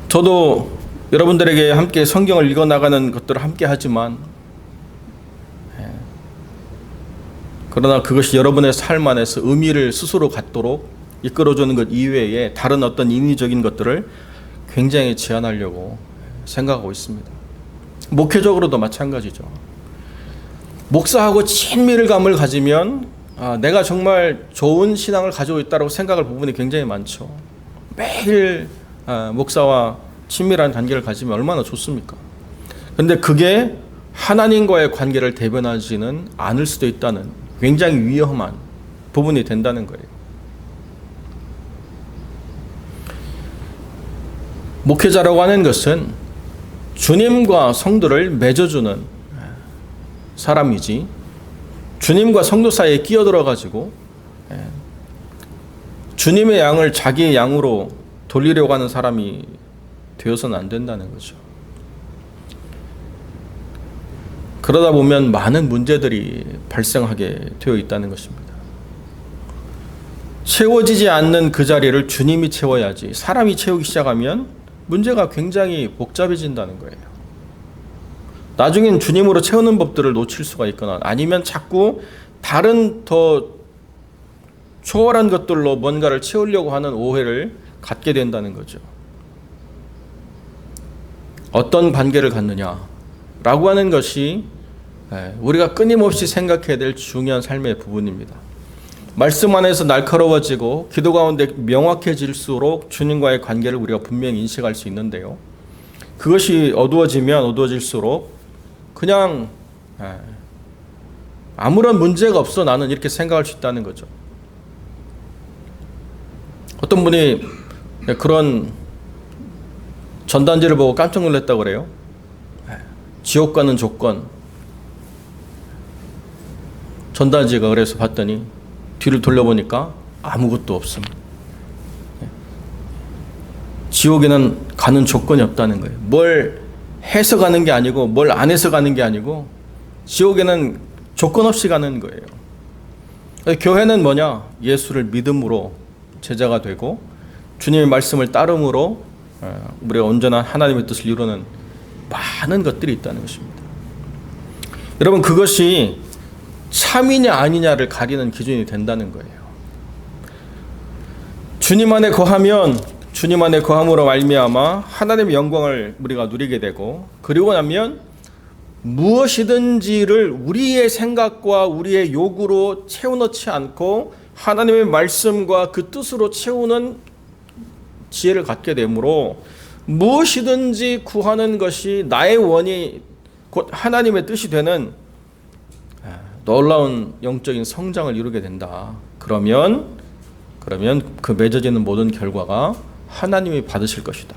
저도 여러분들에게 함께 성경을 읽어나가는 것들을 함께 하지만 그러나 그것이 여러분의 삶 안에서 의미를 스스로 갖도록 이끌어주는 것 이외에 다른 어떤 인위적인 것들을 굉장히 제한하려고 생각하고 있습니다. 목회적으로도 마찬가지죠. 목사하고 친밀감을 가지면 내가 정말 좋은 신앙을 가지고 있다고 생각할 부분이 굉장히 많죠. 매일 목사와 친밀한 관계를 가지면 얼마나 좋습니까? 그런데 그게 하나님과의 관계를 대변하지는 않을 수도 있다는 굉장히 위험한 부분이 된다는 거예요. 목회자라고 하는 것은 주님과 성도를 맺어주는 사람이지 주님과 성도 사이에 끼어들어가지고 주님의 양을 자기의 양으로 돌리려고 하는 사람이 되어서는 안 된다는 거죠. 그러다 보면 많은 문제들이 발생하게 되어 있다는 것입니다. 채워지지 않는 그 자리를 주님이 채워야지 사람이 채우기 시작하면 문제가 굉장히 복잡해진다는 거예요. 나중엔 주님으로 채우는 법들을 놓칠 수가 있거나 아니면 자꾸 다른 더 초월한 것들로 뭔가를 채우려고 하는 오해를 갖게 된다는 거죠. 어떤 관계를 갖느냐라고 하는 것이 우리가 끊임없이 생각해야 될 중요한 삶의 부분입니다. 말씀 안에서 날카로워지고 기도 가운데 명확해질수록 주님과의 관계를 우리가 분명히 인식할 수 있는데요. 그것이 어두워지면 어두워질수록 그냥 아무런 문제가 없어 나는 이렇게 생각할 수 있다는 거죠. 어떤 분이 그런 전단지를 보고 깜짝 놀랐다고 그래요. 지옥 가는 조건. 전단지가 그래서 봤더니 뒤를 돌려보니까 아무것도 없습니다. 지옥에는 가는 조건이 없다는 거예요. 뭘 해서 가는 게 아니고 뭘 안 해서 가는 게 아니고 지옥에는 조건 없이 가는 거예요. 교회는 뭐냐? 예수를 믿음으로 제자가 되고 주님의 말씀을 따름으로 우리가 온전한 하나님의 뜻을 이루는 많은 것들이 있다는 것입니다. 여러분, 그것이 참이냐 아니냐를 가리는 기준이 된다는 거예요. 주님 안에 거하면 주님 안에 거함으로 말미암아 하나님의 영광을 우리가 누리게 되고 그리고 나면 무엇이든지를 우리의 생각과 우리의 요구로 채워넣지 않고 하나님의 말씀과 그 뜻으로 채우는 지혜를 갖게 되므로 무엇이든지 구하는 것이 나의 원이 곧 하나님의 뜻이 되는 놀라운 영적인 성장을 이루게 된다. 그러면 그 맺어지는 모든 결과가 하나님이 받으실 것이다.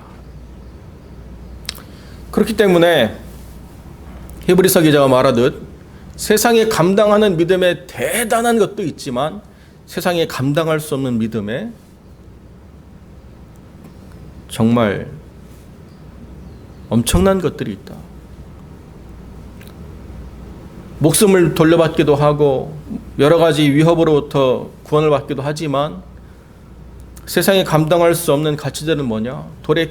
그렇기 때문에 히브리서 기자가 말하듯 세상에 감당하는 믿음에 대단한 것도 있지만 세상에 감당할 수 없는 믿음에 정말 엄청난 것들이 있다. 목숨을 돌려받기도 하고 여러 가지 위협으로부터 구원을 받기도 하지만 세상에 감당할 수 없는 가치들은 뭐냐? 돌에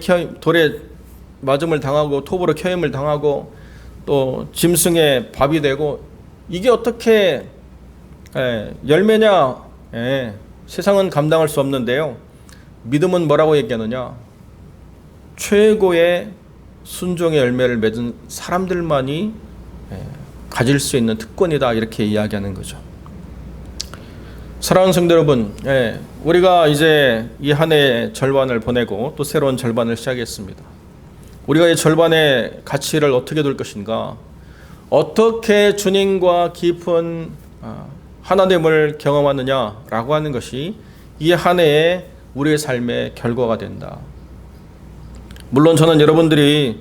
맞음을 당하고 톱으로 켜임을 당하고 또 짐승의 밥이 되고 이게 어떻게 열매냐? 세상은 감당할 수 없는데요. 믿음은 뭐라고 얘기하느냐? 최고의 순종의 열매를 맺은 사람들만이 가질 수 있는 특권이다 이렇게 이야기하는 거죠. 사랑하는 성도 여러분, 우리가 이제 이 한 해의 절반을 보내고 또 새로운 절반을 시작했습니다. 우리가 이 절반의 가치를 어떻게 둘 것인가? 어떻게 주님과 깊은 하나됨을 경험하느냐라고 하는 것이 이 한 해의 우리의 삶의 결과가 된다. 물론 저는 여러분들이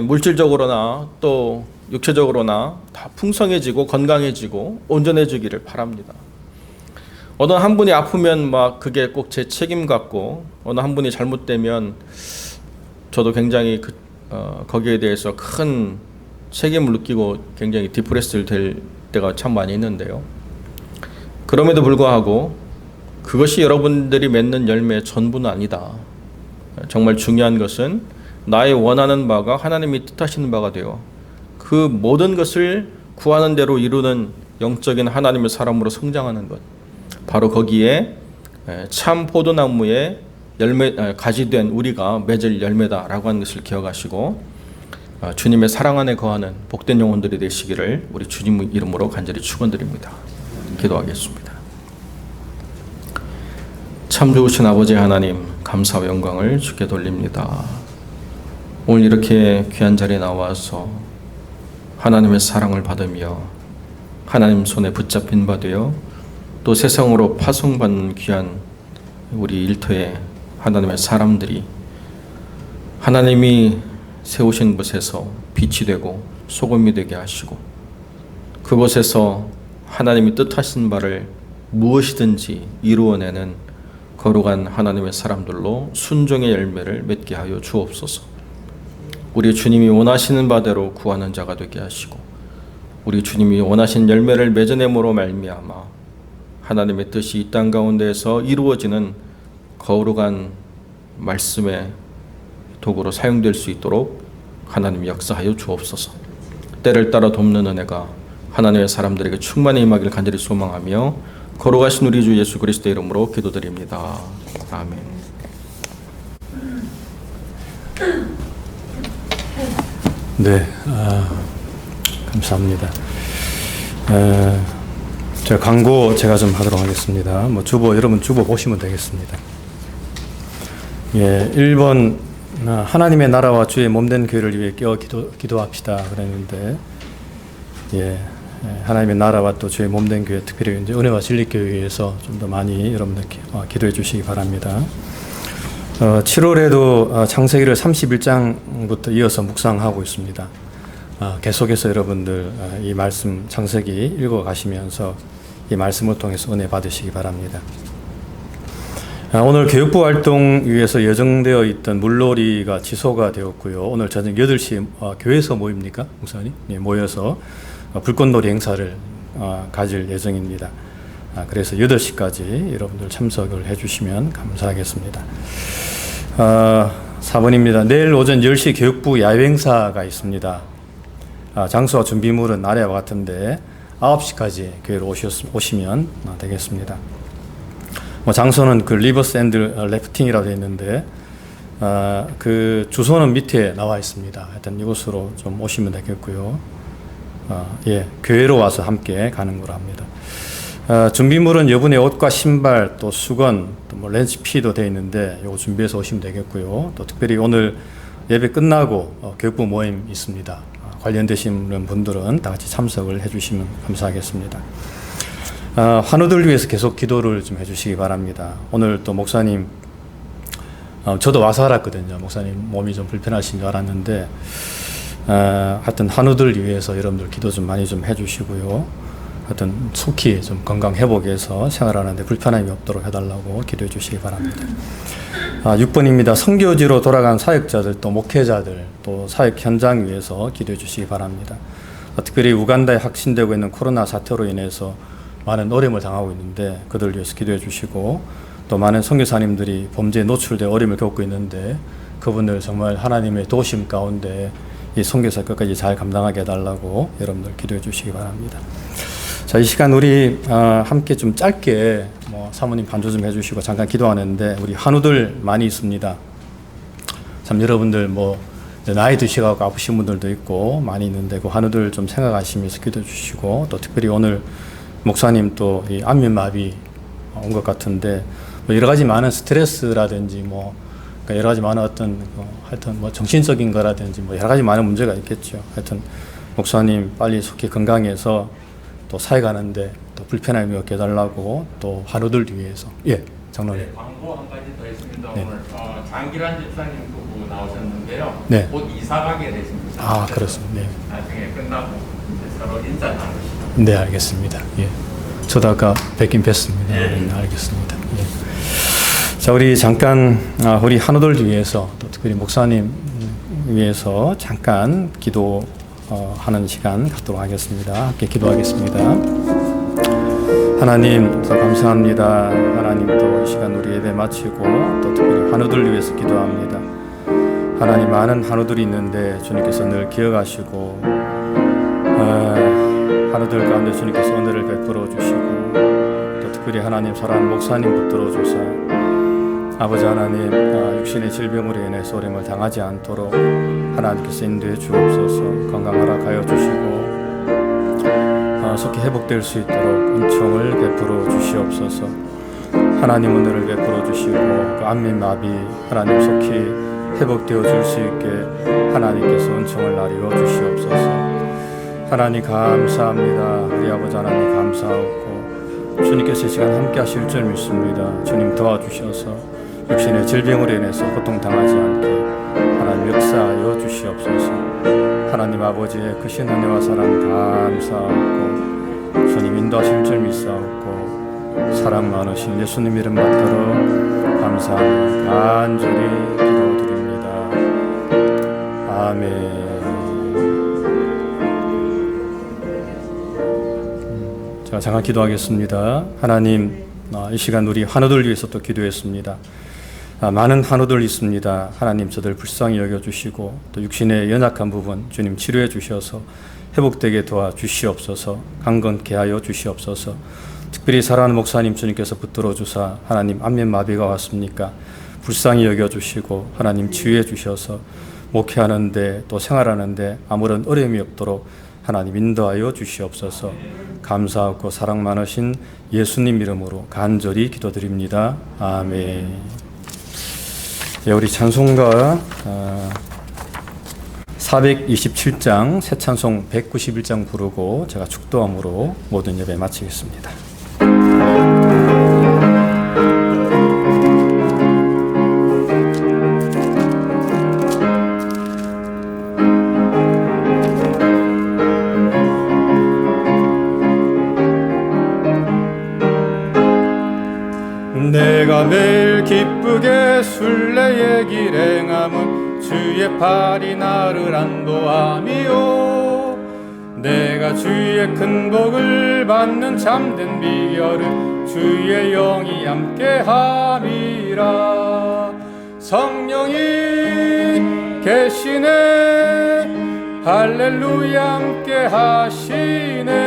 물질적으로나 또 육체적으로나 다 풍성해지고 건강해지고 온전해지기를 바랍니다. 어느 한 분이 아프면 막 그게 꼭 제 책임 같고 어느 한 분이 잘못되면 저도 굉장히 거기에 대해서 큰 책임을 느끼고 굉장히 디프레스를 될 때가 참 많이 있는데요. 그럼에도 불구하고 그것이 여러분들이 맺는 열매의 전부는 아니다. 정말 중요한 것은 나의 원하는 바가 하나님이 뜻하시는 바가 되어 그 모든 것을 구하는 대로 이루는 영적인 하나님의 사람으로 성장하는 것. 바로 거기에 참 포도나무의 가지 된 우리가 맺을 열매다라고 하는 것을 기억하시고 주님의 사랑 안에 거하는 복된 영혼들이 되시기를 우리 주님 이름으로 간절히 축원드립니다. 기도하겠습니다. 참 좋으신 아버지 하나님, 감사와 영광을 주께 돌립니다. 오늘 이렇게 귀한 자리에 나와서 하나님의 사랑을 받으며 하나님 손에 붙잡힌 바 되어 또 세상으로 파송받는 귀한 우리 일터의 하나님의 사람들이 하나님이 세우신 곳에서 빛이 되고 소금이 되게 하시고 그곳에서 하나님이 뜻하신 바를 무엇이든지 이루어내는 거룩한 하나님의 사람들로 순종의 열매를 맺게 하여 주옵소서. 우리 주님이 원하시는 바대로 구하는 자가 되게 하시고 우리 주님이 원하신 열매를 맺어냄으로 말미암아 하나님의 뜻이 이 땅 가운데에서 이루어지는 거룩한 말씀의 도구로 사용될 수 있도록 하나님 역사하여 주옵소서. 때를 따라 돕는 은혜가 하나님의 사람들에게 충만히 임하기를 간절히 소망하며 거룩하신 우리 주 예수 그리스도의 이름으로 기도드립니다. 아멘. 네, 감사합니다. 제가 광고 좀 하도록 하겠습니다. 여러분 주보 보시면 되겠습니다. 1번 하나님의 나라와 주의 몸된 교회를 위해 깨어 기도합시다 그랬는데 하나님의 나라와 또 주의 몸된 교회, 특별히 이제 은혜와 진리교회에서 좀 더 많이 여러분들 기도해 주시기 바랍니다. 7월에도 창세기를 31장부터 이어서 묵상하고 있습니다. 계속해서 여러분들 이 말씀 창세기 읽어 가시면서 이 말씀을 통해서 은혜 받으시기 바랍니다. 오늘 교육부 활동 위해서 예정되어 있던 물놀이가 취소가 되었고요. 오늘 저녁 8시 교회에서 모입니까? 목사님? 모여서 불꽃놀이 행사를 가질 예정입니다. 그래서 8시까지 여러분들 참석을 해주시면 감사하겠습니다. 4번입니다. 내일 오전 10시 교육부 야외 행사가 있습니다. 장소와 준비물은 아래와 같은데 9시까지 교회로 오시면 되겠습니다. 장소는 그 리버스앤드 래프팅이라고 되어 있는데 그 주소는 밑에 나와 있습니다. 하여튼 이곳으로 좀 오시면 되겠고요. 교회로 와서 함께 가는 거로 합니다. 준비물은 여분의 옷과 신발, 또 수건, 또 렌치피도 되어 있는데 이거 준비해서 오시면 되겠고요. 또 특별히 오늘 예배 끝나고 교육부 모임 있습니다. 관련되신 분들은 다 같이 참석을 해주시면 감사하겠습니다. 환우들 위해서 계속 기도를 좀 해주시기 바랍니다. 오늘 또 목사님, 저도 와서 알았거든요. 목사님 몸이 좀 불편하신 줄 알았는데 하여튼 한우들 위해서 여러분들 기도 좀 많이 좀 해주시고요. 하여튼 속히 좀 건강 회복해서 생활하는데 불편함이 없도록 해달라고 기도해 주시기 바랍니다. 6번입니다. 선교지로 돌아간 사역자들 또 목회자들 또 사역 현장 위해서 기도해 주시기 바랍니다. 특별히 우간다에 확진되고 있는 코로나 사태로 인해서 많은 어려움을 당하고 있는데 그들 위해서 기도해 주시고 또 많은 선교사님들이 범죄에 노출돼 어려움을 겪고 있는데 그분들 정말 하나님의 도우심 가운데 이 선교사 끝까지 잘 감당하게 해달라고 여러분들 기도해 주시기 바랍니다. 자, 이 시간 우리 함께 좀 짧게 사모님 반주 좀 해주시고 잠깐 기도하는데 우리 한우들 많이 있습니다. 참 여러분들 나이 드시고 아프신 분들도 있고 많이 있는데 그 한우들 좀 생각하시면서 기도해 주시고 또 특별히 오늘 목사님 또 이 안면마비 온 것 같은데 여러 가지 많은 스트레스라든지 그러니까 여러 가지 많은 어떤 하여튼 정신적인 거라든지 여러 가지 많은 문제가 있겠죠. 하여튼 목사님 빨리 속히 건강해서 또 사역하는데 또 불편함이 없게 해달라고 또 한우들 위해서 장로님. 네, 광고 한 가지 더 있습니다. 네. 오늘 장기란 집사님 부부 나오셨는데요. 네. 곧 이사 가게 되십니다. 그렇습니다. 네. 나중에 끝나고 서로 인사 나누시죠. 네, 알겠습니다. 저도 아까 뵙긴 뵀습니다. 네, 알겠습니다. 자, 우리 잠깐 우리 한우들 위해서 또 특별히 목사님 위해서 잠깐 기도하는 시간 갖도록 하겠습니다. 함께 기도하겠습니다. 하나님 감사합니다. 하나님 또 이 시간 우리 예배 마치고 또 특별히 한우들 위해서 기도합니다. 하나님 많은 한우들이 있는데 주님께서 늘 기억하시고 한우들 가운데 주님께서 은혜를 베풀어 주시고 또 특별히 하나님 사랑하는 목사님 붙들어 주사 아버지 하나님 육신의 질병으로 인해서 어려움을 당하지 않도록 하나님께서 인도해 주옵소서. 건강하라 가여 주시고 속히 회복될 수 있도록 은총을 베풀어 주시옵소서. 하나님 은혜를 베풀어 주시고 그 안면마비 하나님 속히 회복되어 줄 수 있게 하나님께서 은총을 나리워 주시옵소서. 하나님 감사합니다. 우리 아버지 하나님 감사하고 주님께서 이 시간 함께 하실 줄 믿습니다. 주님 도와주셔서 육신의 질병으로 인해서 고통당하지 않게 하나님 역사하여 주시옵소서. 하나님 아버지의 크신 은혜와 사랑 감사하고 주님 인도하실 줄 믿사옵고 사랑 많으신 예수님 이름 받들어 감사하며 간절히 기도드립니다. 아멘. 자, 잠깐 기도하겠습니다. 하나님 이 시간 우리 한우들 위해서 또 기도했습니다. 많은 한우들 있습니다. 하나님 저들 불쌍히 여겨주시고 또 육신의 연약한 부분 주님 치료해 주셔서 회복되게 도와주시옵소서. 강건케 하여 주시옵소서. 특별히 사랑하는 목사님 주님께서 붙들어 주사 하나님 안면마비가 왔습니까? 불쌍히 여겨주시고 하나님 치유해 주셔서 목회하는데 또 생활하는데 아무런 어려움이 없도록 하나님 인도하여 주시옵소서. 감사하고 사랑 많으신 예수님 이름으로 간절히 기도드립니다. 아멘. 우리 찬송가 427장 새 찬송 191장 부르고 제가 축도함으로 모든 예배 마치겠습니다. 내가 매일 기쁘게 순례의 길 행함은 주의 팔이 나를 안도함이요 내가 주의 큰 복을 받는 참된 비결은 주의 영이 함께함이라 성령이 계시네 할렐루야 함께하시네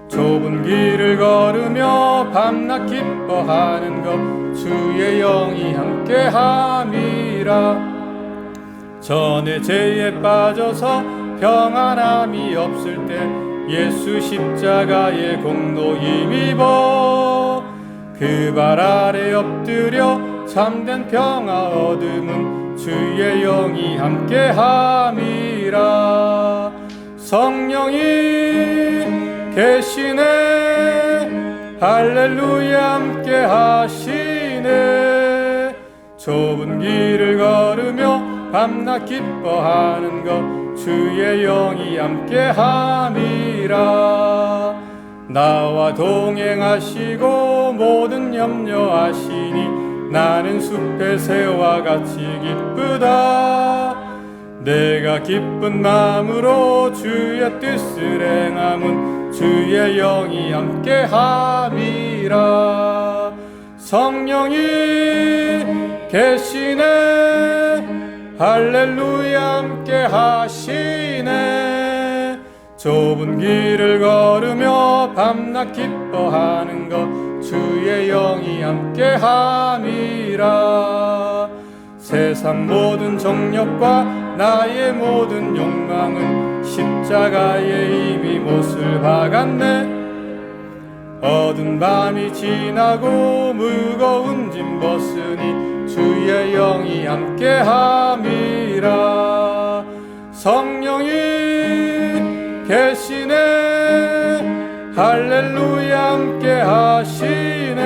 좁은 길을 걸으며 밤낮 기뻐하는 것 주의 영이 함께함이라 전에 죄에 빠져서 평안함이 없을 때 예수 십자가의 공로 힘입어 그 발 아래 엎드려 참된 평화 얻음은 주의 영이 함께함이라 성령이 계시네 할렐루야 함께 하시네 좁은 길을 걸으며 밤낮 기뻐하는 것 주의 영이 함께함이라. 나와 동행하시고 모든 염려하시니 나는 숲의 새와 같이 기쁘다. 내가 기쁜 마음으로 주의 뜻을 행함은 주의 영이 함께함이라. 성령이 계시네 할렐루야 함께하시네. 좁은 길을 걸으며 밤낮 기뻐하는 것 주의 영이 함께함이라. 세상 모든 정욕과 나의 모든 욕망은 십자가에 이미 못을 박았네. 어두운 밤이 지나고 무거운 짐 벗으니 주의 영이 함께함이라. 성령이 계시네 할렐루야 함께하시네.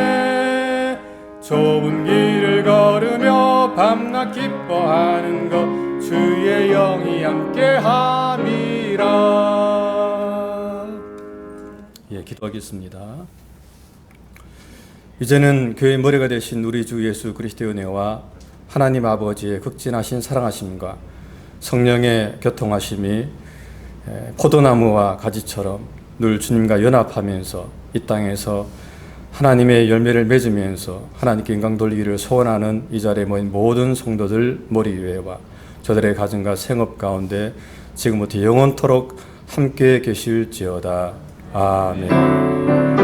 좁은 길을 걸으며 밤낮 기뻐하는 것 주의 영이 함께함이라. 예, 기도하겠습니다. 이제는 교회 머리가 되신 우리 주 예수 그리스도의 은혜와 하나님 아버지의 극진하신 사랑하심과 성령의 교통하심이 포도나무와 가지처럼 늘 주님과 연합하면서 이 땅에서 하나님의 열매를 맺으면서 하나님께 영광 돌리기를 소원하는 이 자리에 모인 모든 성도들 머리 위에와 저들의 가정과 생업 가운데 지금부터 영원토록 함께 계실지어다. 아멘.